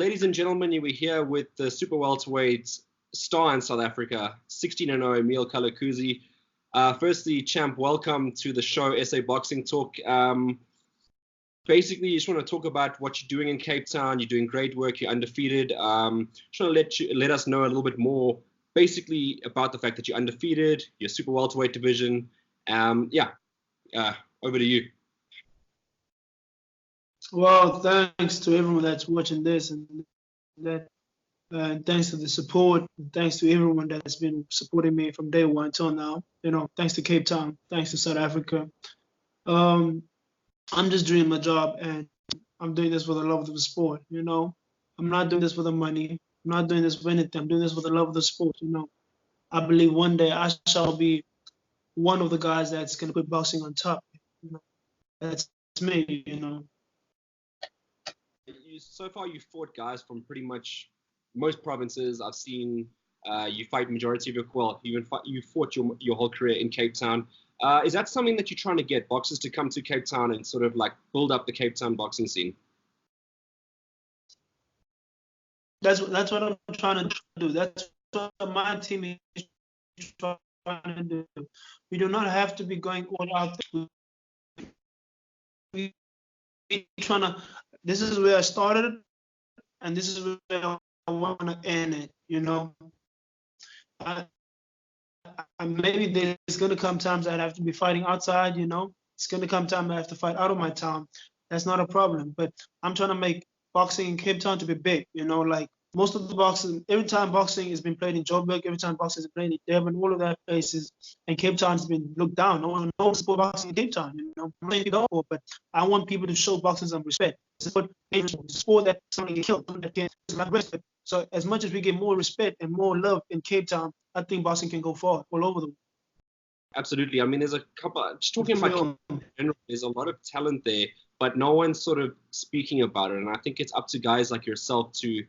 ladies and gentlemen, we're here with the super welterweight star in South Africa, 16-0 EMILE KALEKUZI. Firstly, champ, welcome to the show, SA Boxing Talk. Basically, you just want to talk about what you're doing in Cape Town. You're doing great work. You're undefeated. Just want to let us know a little bit more, basically, about the fact that you're undefeated, your super welterweight division. Over to you. Well, thanks to everyone that's watching this, and thanks to the support, and thanks to everyone that's been supporting me from day one till now. Thanks to Cape Town, thanks to South Africa. I'm just doing my job, and I'm doing this for the love of the sport. I'm not doing this for the money. I'm not doing this for anything. I'm doing this for the love of the sport. I believe one day I shall be one of the guys that's gonna put boxing on top. That's me. So far, you've fought guys from pretty much most provinces. I've seen you fight majority of you fought your whole career in Cape Town. Is that something that you're trying to get boxers to come to Cape Town and sort of like build up the Cape Town boxing scene? That's what I'm trying to do. That's what my team is trying to do. We do not have to be going all out. We trying to. This is where I started, and this is where I want to end it. Maybe there's gonna come times that I have to be fighting outside. It's gonna come time I have to fight out of my town. That's not a problem. But I'm trying to make boxing in Cape Town to be big. Like most of the boxing, every time boxing has been played in Joburg, every time boxing has been played in Durban, all of that places, and Cape Town has been looked down. No one knows support boxing in Cape Town. But I want people to show boxing some respect. Sport that somebody get killed, that can respect. So as much as we get more respect and more love in Cape Town, I think boxing can go far all over the world. Absolutely. I mean, there's a couple. Just talking about in general, there's a lot of talent there, but no one's sort of speaking about it. And I think it's up to guys like yourself to,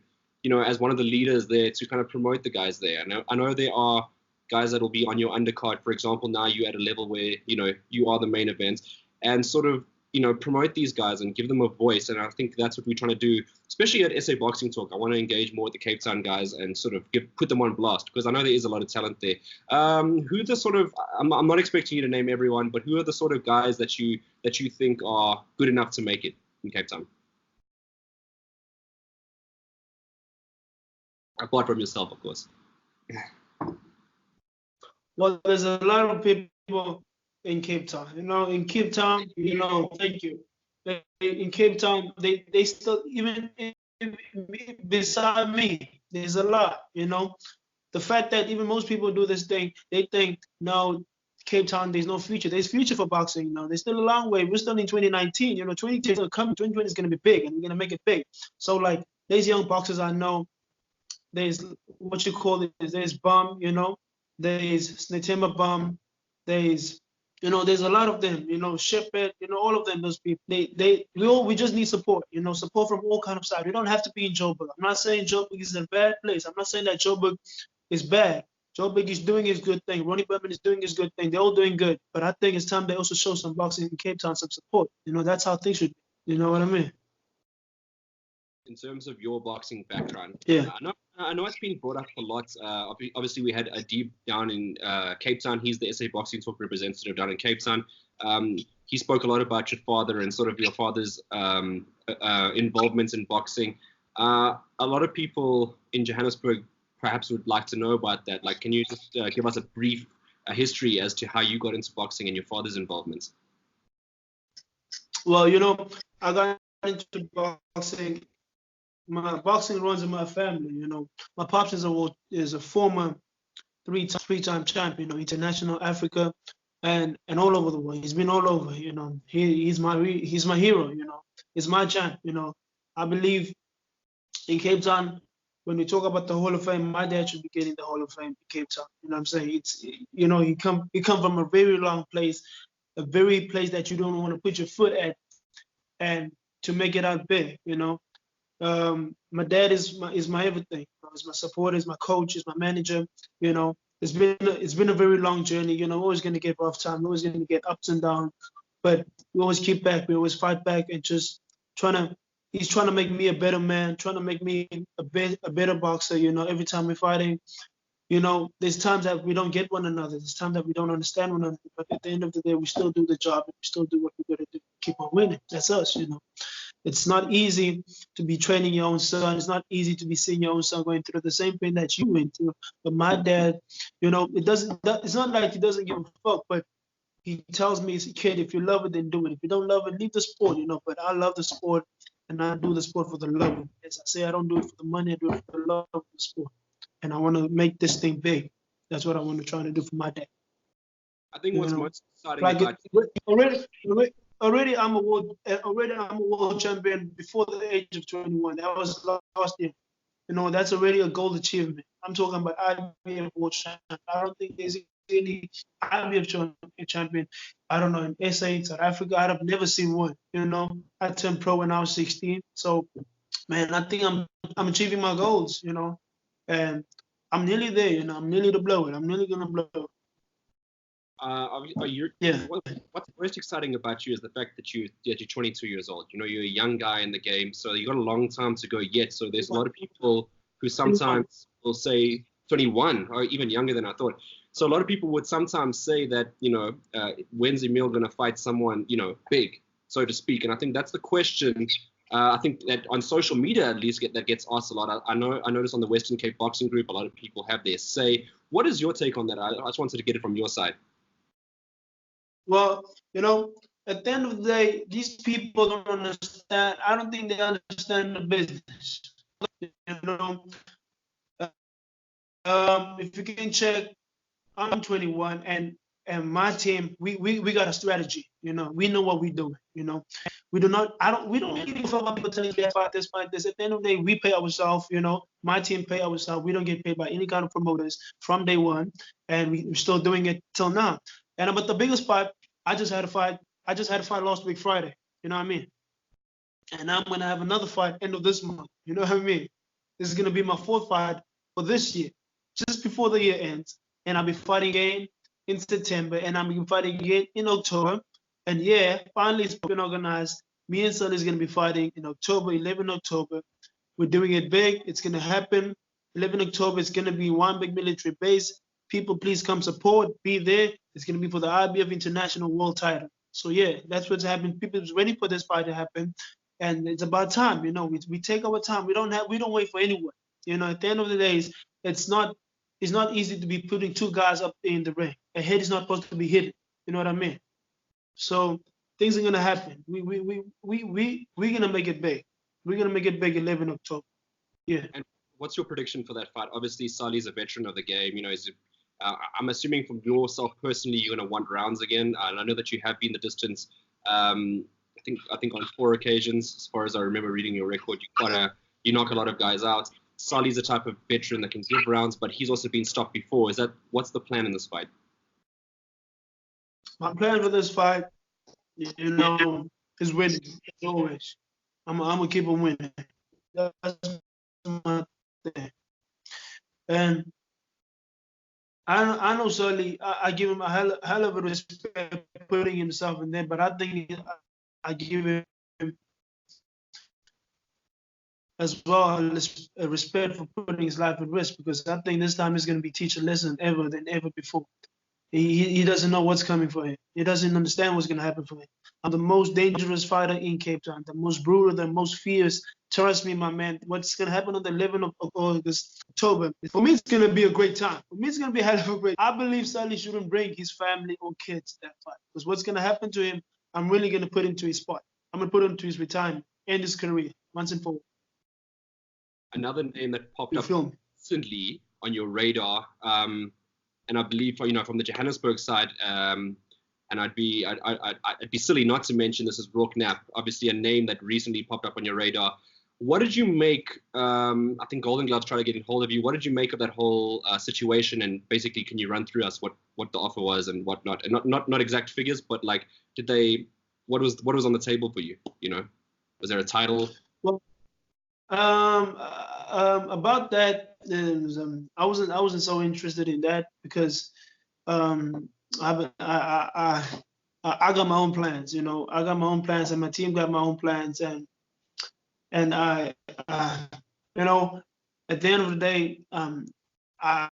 as one of the leaders there, to kind of promote the guys there. I know there are guys that will be on your undercard. For example, now you're at a level where you are the main event, and sort of promote these guys and give them a voice. And I think that's what we're trying to do, especially at SA Boxing Talk. I want to engage more with the Cape Town guys and sort of put them on blast, because I know there is a lot of talent there. Who the sort of, I'm not expecting you to name everyone, but who are the sort of guys that you think are good enough to make it in Cape Town? Apart from yourself, of course. Well, there's a lot of people in Cape Town. In Cape Town, thank you. In Cape Town, they still, even beside me, there's a lot, The fact that even most people do this thing, they think, no, Cape Town, there's no future. There's future for boxing. There's still a long way. We're still in 2019. 2020 is going to come. 2020 is going to be big, and we're going to make it big. So, like, there's young boxers I know. There's what you call it. There's Bum, There's Snetemba Bum. There's a lot of them, Shepherd, all of them, those people, we just need support, support from all kind of sides. We don't have to be in Joburg. I'm not saying Joburg is a bad place. I'm not saying that Joburg is bad. Joburg is doing his good thing. Ronnie Berman is doing his good thing. They're all doing good. But I think it's time they also show some boxing in Cape Town, some support. That's how things should be. You know what I mean? In terms of your boxing background, yeah. I know it's been brought up a lot. Obviously, we had Adib down in Cape Town. He's the SA Boxing Talk representative down in Cape Town. He spoke a lot about your father and sort of your father's involvement in boxing. A lot of people in Johannesburg perhaps would like to know about that. Like, can you just give us a brief history as to how you got into boxing and your father's involvement? Well, I got into boxing. My boxing runs in my family. My pops is a former three-time champion, international, Africa, and all over the world. He's been all over. He's my hero. He's my champ. I believe in Cape Town, when we talk about the Hall of Fame, my dad should be getting the Hall of Fame in Cape Town. What I'm saying? It's he come from a very long place, a very place that you don't want to put your foot at, and to make it out big. My dad is my everything. He's my supporter, he's my coach, he's my manager. It's been a very long journey. We're always going to get rough time, we're always going to get ups and downs, but we always keep back, we always fight back, and just trying to he's trying to make me a better man, trying to make me a better boxer. You know, every time we're fighting, you know, there's times that we don't get one another. There's times that we don't understand one another. But at the end of the day, we still do the job and we still do what we got to do. Keep on winning. That's us, you know. It's not easy to be training your own son. It's not easy to be seeing your own son going through the same pain that you went through. But my dad, you know, it's not like he doesn't give a fuck, but he tells me, kid, if you love it, then do it. If you don't love it, leave the sport, you know. But I love the sport, and I do the sport for the love of it. As I say, I don't do it for the money. I do it for the love of the sport. And I want to make this thing big. That's what I want to try to do for my dad. I think what's most exciting Like about already I'm a world champion before the age of 21. That was last year. You know, that's already a gold achievement. I'm talking about IBF world champion. I don't think there's any IBF champion. I don't know, in SA, South Africa, I've never seen one. You know, I turned pro when I was 16. So, man, I think I'm achieving my goals. You know, and I'm nearly there. You know, I'm nearly to blow it. I'm nearly gonna blow it. What's most exciting about you is the fact that you're 22 years old. You know, you're a young guy in the game, so you got a long time to go yet. So there's a lot of people who sometimes will say 21 or even younger than I thought. So a lot of people would sometimes say that, you know, when's Emile going to fight someone, you know, big, so to speak? And I think that's the question. I think that on social media, at least, that gets asked a lot. I noticed on the Western Cape Boxing Group, a lot of people have their say. What is your take on that? I just wanted to get it from your side. Well, you know, at the end of the day, these people don't understand. I don't think they understand the business. You know, if you can check, I'm 21, and my team, we got a strategy. You know, we know what we're doing. You know, we don't give a fuck about people telling us fight this, fight this. At the end of the day, we pay ourselves. You know, my team pay ourselves. We don't get paid by any kind of promoters from day one, and we're still doing it till now. And but the biggest fight, I just had a fight last week Friday. You know what I mean? And I'm gonna have another fight end of this month. You know what I mean? This is gonna be my 4th fight for this year, just before the year ends. And I'll be fighting again in September, and I'm fighting again in October. And yeah, finally it's been organized. Me and Sonny is gonna be fighting in October, 11 October. We're doing it big. It's gonna happen. 11 October. It's gonna be one big military base. People, please come support. Be there. It's going to be for the IBF International World Title. So yeah, that's what's happening. People is ready for this fight to happen, and it's about time. You know, we take our time. We don't wait for anyone. You know, at the end of the day, it's not easy to be putting 2 guys up in the ring. A head is not supposed to be hidden. You know what I mean? So things are going to happen. We're going to make it big. We're going to make it big 11 October. Yeah. And what's your prediction for that fight? Obviously, Salie's a veteran of the game. You know, I'm assuming from yourself personally, you're going to want rounds again. And I know that you have been the distance. I think on 4 occasions, as far as I remember reading your record, you knock a lot of guys out. Salie's the type of veteran that can give rounds, but he's also been stopped before. What's the plan in this fight? My plan for this fight, you know, is winning. As always, I'm gonna keep on winning. That's my thing. And I know Sully, I give him a hell of a respect putting himself in there, but I think I give him as well a respect for putting his life at risk, because I think this time he's going to be teaching a lesson than ever before. He doesn't know what's coming for him. He doesn't understand what's going to happen for him. I'm the most dangerous fighter in Cape Town, the most brutal, the most fierce. Trust me, my man. What's going to happen on the 11th of August, October? For me, it's going to be a great time. For me, it's going to be a hell of a great. I believe Sally shouldn't bring his family or kids that fight, because what's going to happen to him, I'm really going to put him to his spot. I'm going to put him to his retirement, end his career once and for all. Another name that popped up recently on your radar, and I believe, you know, from the Johannesburg side, and I'd be silly not to mention this, is ROARKE KNAPP, obviously a name that recently popped up on your radar. What did you make? I think Golden Gloves tried to get a hold of you. What did you make of that whole situation? And basically, can you run through us what the offer was and whatnot? And not exact figures, but like, what was on the table for you? You know, was there a title? Well, about that, I wasn't so interested in that, because I got my own plans. You know, I got my own plans, and my team got my own plans, and and you know, at the end of the day, I, I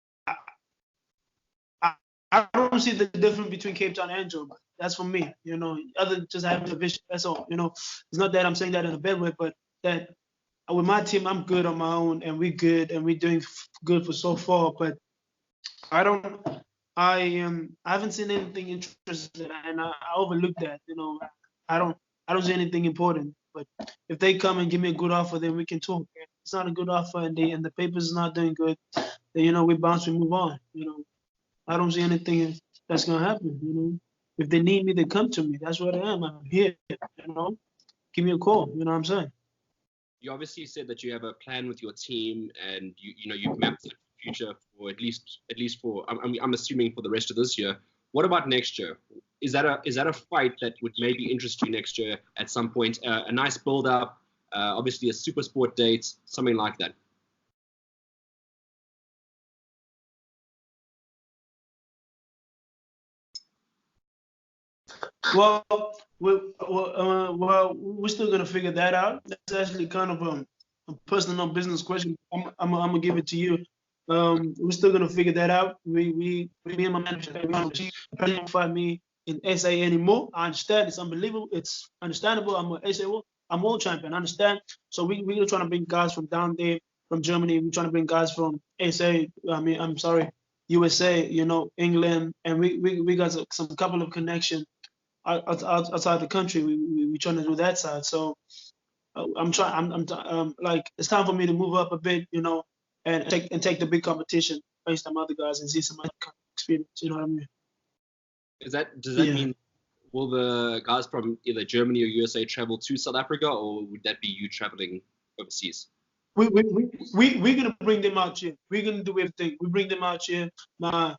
I don't see the difference between Cape Town and Joburg. That's for me, you know. Other just having a vision. That's all, you know. It's not that I'm saying that in a bad way, but that with my team, I'm good on my own, and we're good, and we're doing good for so far. But I don't. I haven't seen anything interesting, and I overlooked that. You know, I don't. I don't see anything important. But if they come and give me a good offer, then we can talk. If it's not a good offer, and the paper's not doing good, then you know we bounce, we move on. You know, I don't see anything that's gonna happen. You know, if they need me, they come to me. That's what I am. I'm here. You know, give me a call. You know what I'm saying? You obviously said that you have a plan with your team, and you've mapped the future for at least for I'm assuming for the rest of this year. What about next year? Is that a fight that would maybe interest you next year at some point? A nice build up, obviously a super sport date, something like that. Well, we're still gonna figure that out. That's actually kind of a personal business question. I'm gonna give it to you. We're still gonna figure that out. Me and my manager, don't find me in SA anymore. I understand. It's unbelievable. It's understandable. I'm a SA. I'm world champion. I understand. So we're trying to bring guys from down there, from Germany. We're trying to bring guys from SA. I mean, I'm sorry, USA. You know, England, and we got some couple of connections outside the country. We trying to do that side. So I'm trying. Like it's time for me to move up a bit, you know, and take the big competition, face some other guys, and see some other kind of experience. You know what I mean? Does that Yeah. mean will the guys from either Germany or USA travel to South Africa, or would that be you traveling overseas? We're gonna bring them out here. We're gonna do everything. We bring them out here. We're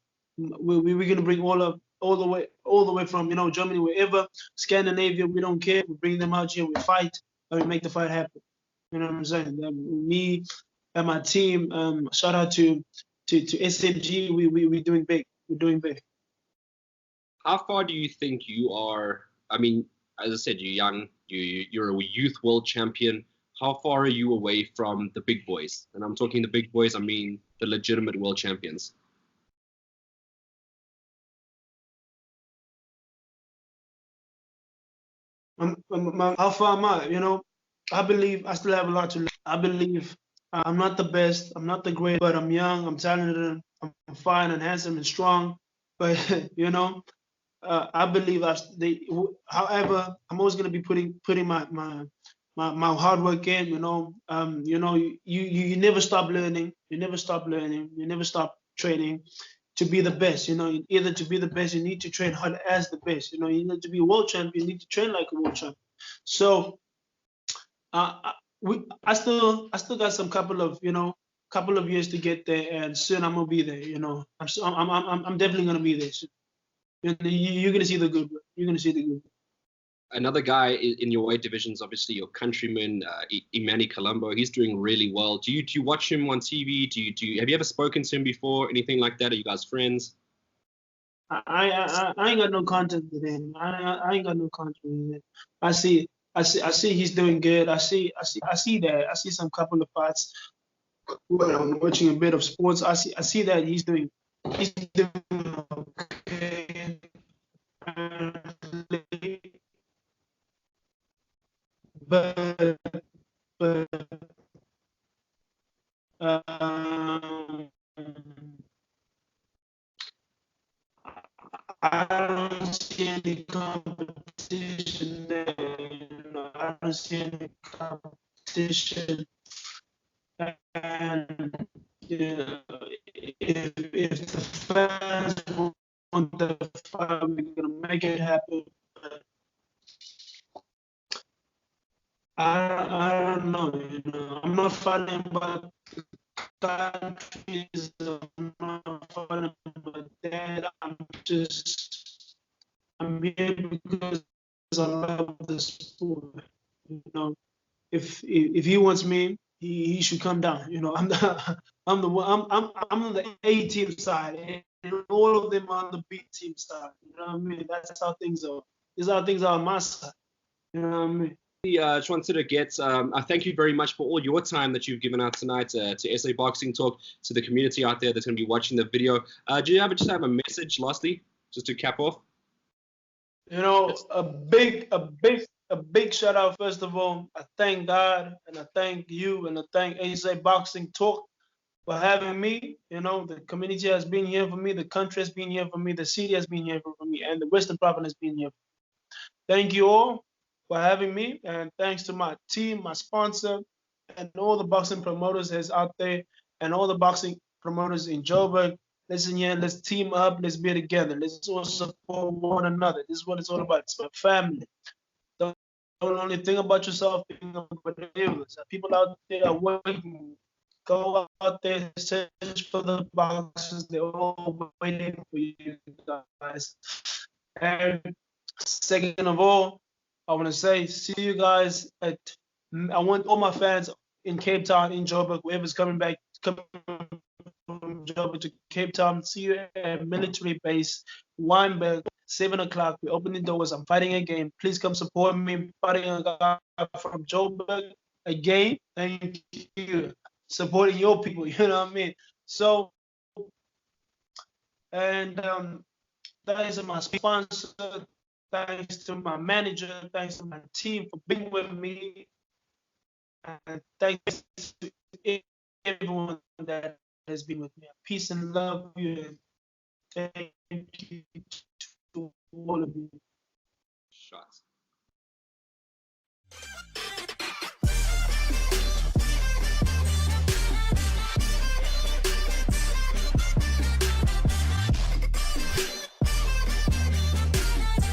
gonna bring all the way from, you know, Germany, wherever, Scandinavia. We don't care. We bring them out here. We fight, and we make the fight happen. You know what I'm saying? Me and my team. Shout out to SMG. We doing big. We're doing big. How far do you think you are? I mean, as I said, you're young. You're a youth world champion. How far are you away from the big boys? And I'm talking the big boys. I mean the legitimate world champions. How far am I? You know, I believe I still have a lot to learn. I believe I'm not the best, I'm not the great, but I'm young, I'm talented, I'm fine and handsome and strong. But you know, I believe however, I'm always gonna be putting my hard work in. You know, you never stop learning. You never stop learning. You never stop training to be the best. You know, either to be the best, you need to train hard as the best. You know, you need to be a world champion. You need to train like a world champion. So I still got some couple of years to get there, and soon I'm gonna be there. You know, I'm definitely gonna be there. Soon. You're gonna see the good. You're gonna see the good. Another guy in your weight division is obviously your countryman, EMILE Kalumbo. He's doing really well. Do you watch him on TV? Have you ever spoken to him before? Anything like that? Are you guys friends? I ain't got no contact with him. I ain't got no contact with him. I see he's doing good. I see that. I see some couple of parts when I'm watching a bit of sports. I see that he's doing okay. But but um, I don't see any competition there. You know, I don't see any competition. And yeah, if the fans want the fight, we're gonna make it happen. But I don't know. You know, I'm not fighting about countries. I'm not fighting about that. I'm here because I love the sport. You know, if he wants me, he should come down. You know, I'm the one. I'm on the A team side, and all of them are on the B team side. You know what I mean? That's how things are. These are how things are on my side. You know what I mean? just wanted to get thank you very much for all your time that you've given out tonight to SA Boxing Talk, to the community out there that's going to be watching the video. Do you just have a message, lastly, just to cap off? You know, a big shout out. First of all, I thank God and I thank you and I thank SA Boxing Talk for having me. You know, the community has been here for me, the country has been here for me, the city has been here for me, and the Western Province has been here. Thank you all for having me, and thanks to my team, my sponsor, and all the boxing promoters that's out there, and all the boxing promoters in Joburg. Listen here, let's team up, let's be together, let's all support one another. This is what it's all about. It's about family. Don't only think about yourself, think about the others. People out there are working. Go out there, search for the boxers. They're all waiting for you guys. And second of all, I want to say, see you guys at. I want all my fans in Cape Town, in Joburg, whoever's coming from Joburg to Cape Town. See you at military base, Weinberg, 7 o'clock. We open the doors. I'm fighting again. Please come support me. I'm fighting a guy from Joburg again. Thank you. Supporting your people, you know what I mean? So, and thanks to my sponsor, thanks to my manager, thanks to my team for being with me, and thanks to everyone that has been with me. Peace and love you, and thank you to all of you. Shots.